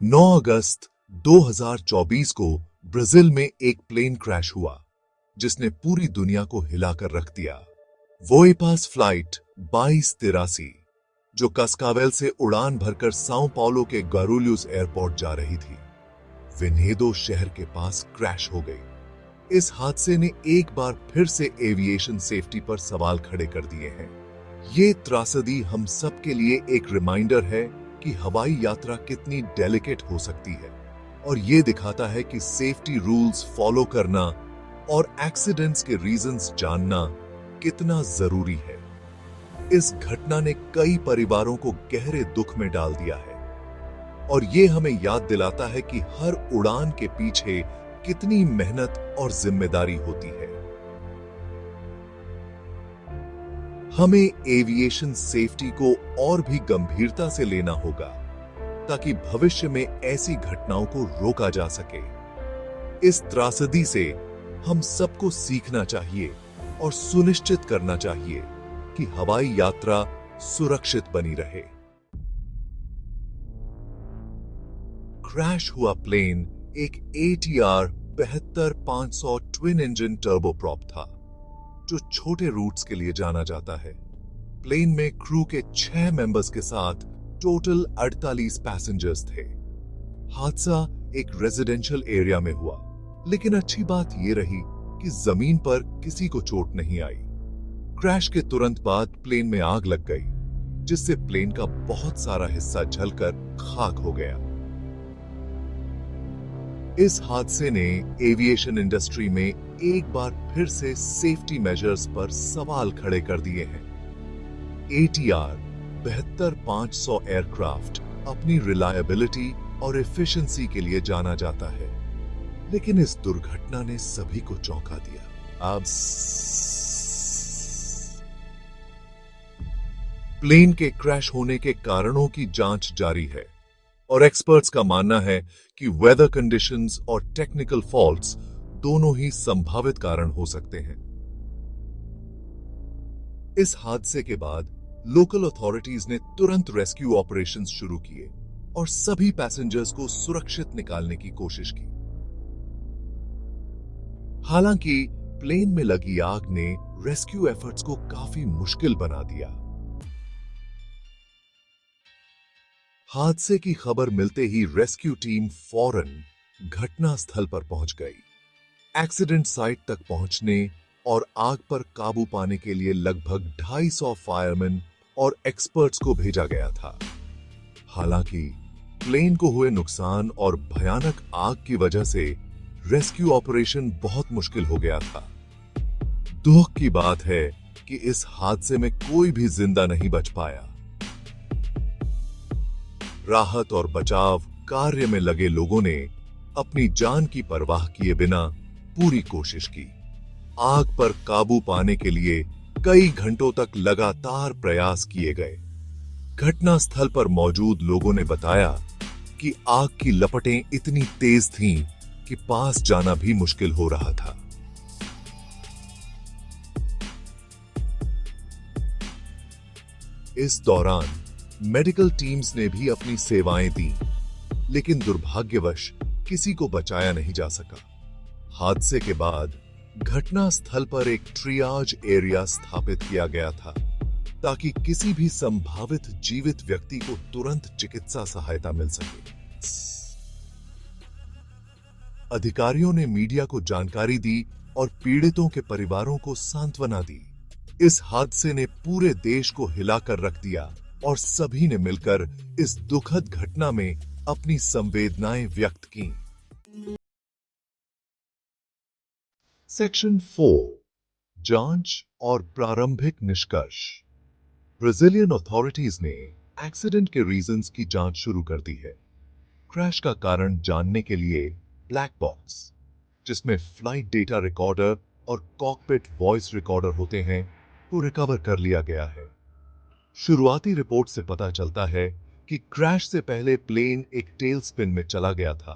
9 अगस्त 2024 को ब्राजील में एक प्लेन क्रैश हुआ जिसने पूरी दुनिया को हिलाकर रख दिया। वोएपास फ्लाइट 2283 जो कास्कावेल से उड़ान भरकर साओ पाउलो के गारुलियस एयरपोर्ट जा रही थी, विन्हेदो शहर के पास क्रैश हो गई। इस हादसे ने एक बार फिर से एविएशन सेफ्टी पर सवाल खड़े कर दिए हैं। ये त्रासदी हम सब के लिए एक रिमाइंडर है कि हवाई यात्रा कितनी डेलिकेट हो सकती है, और ये दिखाता है कि सेफ्टी रूल्स फॉलो करना और एक्सीडेंट्स के रीजंस जानना कितना जरूरी है। इस घटना ने कई परिवारों को गहरे दुख में डाल दिया है, और ये हमें याद दिलाता है कि हर उड़ान के पीछे कितनी मेहनत और जिम्मेदारी होती है। हमें एविएशन सेफ्टी को और भी गंभीरता से लेना होगा ताकि भविष्य में ऐसी घटनाओं को रोका जा सके। इस त्रासदी से हम सबको सीखना चाहिए और सुनिश्चित करना चाहिए कि हवाई यात्रा सुरक्षित बनी रहे। क्रैश हुआ प्लेन एक ATR 72500 ट्विन इंजन टर्बोप्रॉप था, जो छोटे रूट्स के लिए जाना जाता है। प्लेन में क्रू के 6 मेंबर्स के साथ टोटल 48 पैसेंजर्स थे। हादसा एक रेजिडेंशियल एरिया में हुआ, लेकिन अच्छी बात यह रही कि जमीन पर किसी को चोट नहीं आई। क्रैश के तुरंत बाद प्लेन में आग लग गई, जिससे प्लेन का बहुत सारा हिस्सा जलकर खाक हो गया। इस हादसे ने एविएशन इंडस्ट्री में एक बार फिर से सेफ्टी मेजर्स पर सवाल खड़े कर दिए हैं। ATR 72500 एयरक्राफ्ट अपनी रिलायबिलिटी और एफिशिएंसी के लिए जाना जाता है, लेकिन इस दुर्घटना ने सभी को चौंका दिया। अब प्लेन के क्रैश होने के कारणों की जांच जारी है, और एक्सपर्ट्स का मानना है कि वेदर कंडीशंस और टेक्निकल फॉल्ट्स दोनों ही संभावित कारण हो सकते हैं। इस हादसे के बाद लोकल अथॉरिटीज ने तुरंत रेस्क्यू ऑपरेशंस शुरू किए और सभी पैसेंजर्स को सुरक्षित निकालने की कोशिश की। हालांकि प्लेन में लगी आग ने रेस्क्यू एफर्ट्स को काफी मुश्किल बना दिया। हादसे की खबर मिलते ही रेस्क्यू टीम फौरन घटना स्थल पर पहुंच गई। एक्सीडेंट साइट तक पहुंचने और आग पर काबू पाने के लिए लगभग 250 फायरमैन और एक्सपर्ट्स को भेजा गया था। हालांकि प्लेन को हुए नुकसान और भयानक आग की वजह से रेस्क्यू ऑपरेशन बहुत मुश्किल हो गया था। दुख की बात है कि इस हादसे में कोई भी जिंदा नहीं बच पाया। राहत और बचाव कार्य में लगे लोगों ने अपनी जान की परवाह किए बिना पूरी कोशिश की। आग पर काबू पाने के लिए कई घंटों तक लगातार प्रयास किए गए। घटनास्थल पर मौजूद लोगों ने बताया कि आग की लपटें इतनी तेज थीं कि पास जाना भी मुश्किल हो रहा था। इस दौरान मेडिकल टीम्स ने भी अपनी सेवाएं दी, लेकिन दुर्भाग्यवश किसी को बचाया नहीं जा सका। हादसे के बाद घटना स्थल पर एक ट्रियाज एरिया स्थापित किया गया था ताकि किसी भी संभावित जीवित व्यक्ति को तुरंत चिकित्सा सहायता मिल सके। अधिकारियों ने मीडिया को जानकारी दी और पीड़ितों के परिवारों को सांत्वना दी। इस हादसे ने पूरे देश को हिलाकर रख दिया और सभी ने मिलकर इस दुखद घटना में अपनी संवेदनाएं व्यक्त की। सेक्शन 4, जांच और प्रारंभिक निष्कर्ष। ब्राजीलियन अथॉरिटीज ने एक्सीडेंट के रीजंस की जांच शुरू कर दी है। क्रैश का कारण जानने के लिए ब्लैक बॉक्स, जिसमें फ्लाइट डेटा रिकॉर्डर और कॉकपिट वॉइस रिकॉर्डर होते हैं, को रिकवर कर लिया गया है। शुरुआती रिपोर्ट से पता चलता है कि क्रैश से पहले प्लेन एक टेल स्पिन में चला गया था।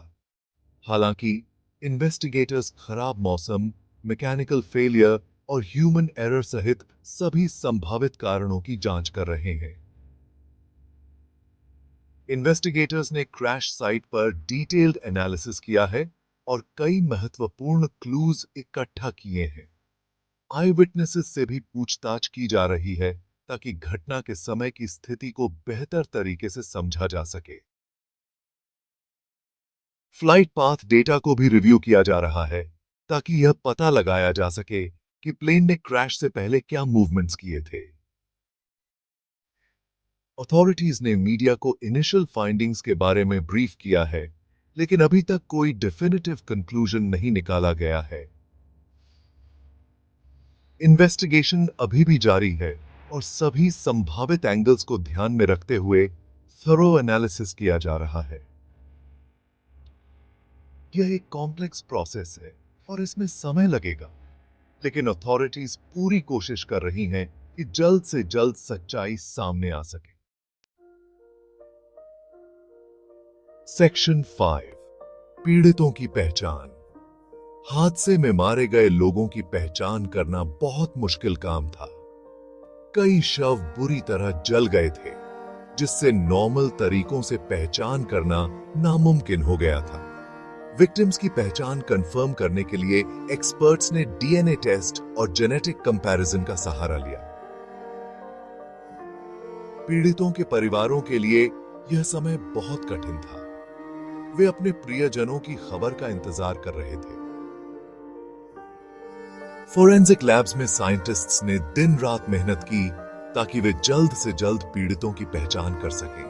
हालांकि इन्वेस्टिगेटर्स खराब मौसम, मैकेनिकल फेलियर और ह्यूमन एरर सहित सभी संभावित कारणों की जांच कर रहे हैं। इन्वेस्टिगेटर्स ने क्रैश साइट पर डिटेल्ड एनालिसिस किया है और कई महत्वपूर्ण क्लूज इकट्ठा किए हैं। आई विटनेसेस से भी पूछताछ की जा रही है ताकि घटना के समय की स्थिति को बेहतर तरीके से समझा जा सके। फ्लाइट पाथ डेटा को भी रिव्यू किया जा रहा है ताकि यह पता लगाया जा सके कि प्लेन ने क्रैश से पहले क्या मूवमेंट्स किए थे। अथॉरिटीज ने मीडिया को इनिशियल फाइंडिंग्स के बारे में ब्रीफ किया है, लेकिन अभी तक कोई डेफिनेटिव कंक्लूजन नहीं निकाला गया है। इन्वेस्टिगेशन अभी भी जारी है और सभी संभावित एंगल्स को ध्यान में रखते हुए थरो एनालिसिस किया जा रहा है। यह एक कॉम्प्लेक्स प्रोसेस है और इसमें समय लगेगा, लेकिन अथॉरिटीज पूरी कोशिश कर रही हैं कि जल्द से जल्द सच्चाई सामने आ सके। सेक्शन 5, पीड़ितों की पहचान। हादसे में मारे गए लोगों की पहचान करना बहुत मुश्किल काम था। कई शव बुरी तरह जल गए थे, जिससे नॉर्मल तरीकों से पहचान करना नामुमकिन हो गया था। विक्टिम्स की पहचान कंफर्म करने के लिए एक्सपर्ट्स ने डीएनए टेस्ट और जेनेटिक कंपैरिजन का सहारा लिया। पीड़ितों के परिवारों के लिए यह समय बहुत कठिन था। वे अपने प्रियजनों की खबर का इंतजार कर रहे थे। फोरेंसिक लैब्स में साइंटिस्ट्स ने दिन रात मेहनत की ताकि वे जल्द से जल्द पीड़ितों की पहचान कर सकें।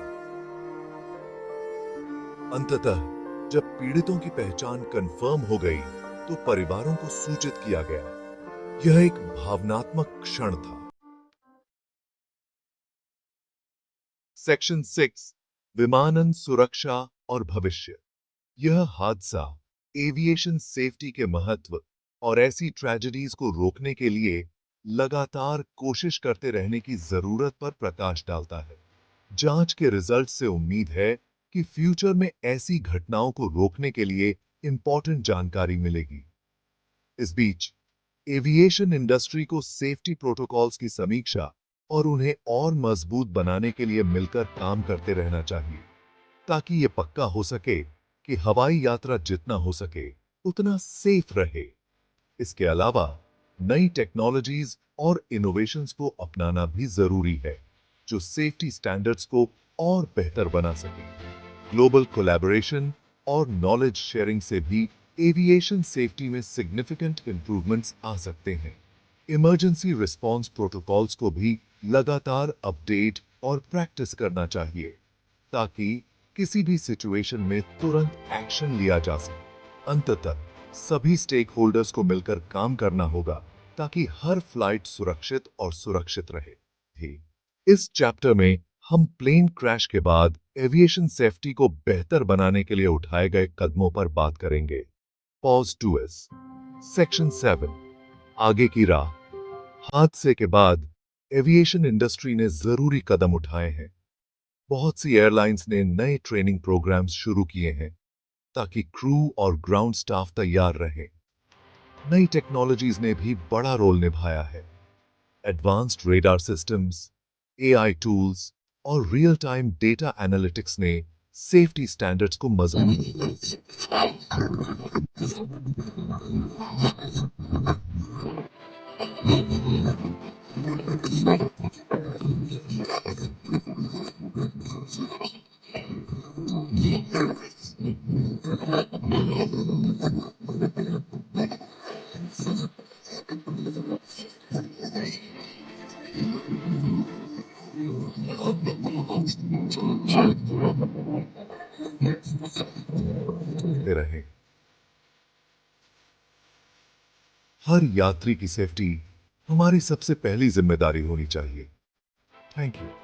अंततः जब पीड़ितों की पहचान कंफर्म हो गई, तो परिवारों को सूचित किया गया। यह एक भावनात्मक क्षण था। सेक्शन 6, विमानन सुरक्षा और भविष्य। यह हादसा एविएशन सेफ्टी के महत्व और ऐसी ट्रेजेडीज को रोकने के लिए लगातार कोशिश करते रहने की जरूरत पर प्रकाश डालता है। जांच के रिजल्ट से उम्मीद है कि फ्यूचर में ऐसी घटनाओं को रोकने के लिए इंपॉर्टेंट जानकारी मिलेगी। इस बीच एविएशन इंडस्ट्री को सेफ्टी प्रोटोकॉल्स की समीक्षा और उन्हें और मजबूत बनाने के लिए मिलकर काम करते रहना चाहिए, ताकि यह पक्का हो सके कि हवाई यात्रा जितना हो सके उतना सेफ रहे। इसके अलावा नई टेक्नोलॉजीज और इनोवेशंस को अपनाना भी जरूरी है, जो सेफ्टी स्टैंडर्ड्स को और बेहतर बना सके। ग्लोबल कोलैबोरेशन और नॉलेज शेयरिंग से भी एविएशन सेफ्टी में सिग्निफिकेंट इंप्रूवमेंट्स आ सकते हैं। इमरजेंसी रिस्पांस प्रोटोकॉल्स को भी लगातार अपडेट और प्रैक्टिस करना चाहिए, ताकि किसी भी सिचुएशन में तुरंत एक्शन लिया जा सके। अंततः सभी स्टेक होल्डर्स को मिलकर काम करना होगा ताकि हर फ्लाइट सुरक्षित और सुरक्षित रहे। इस चैप्टर में हम प्लेन क्रैश के बाद एविएशन सेफ्टी को बेहतर बनाने के लिए उठाए गए कदमों पर बात करेंगे। Pause 2s। सेक्शन 7, आगे की राह। हादसे के बाद एविएशन इंडस्ट्री ने जरूरी कदम उठाए हैं। बहुत सी एयरलाइंस ने नए ट्रेनिंग प्रोग्राम्स शुरू किए हैं ताकि क्रू और ग्राउंड स्टाफ तैयार रहे। नई टेक्नोलॉजीज ने भी बड़ा रोल निभाया है। Advanced radar systems, AI tools और रियल टाइम डेटा एनालिटिक्स ने सेफ्टी स्टैंडर्ड्स को मजबूत रहे। हर यात्री की सेफ्टी हमारी सबसे पहली जिम्मेदारी होनी चाहिए। Thank you.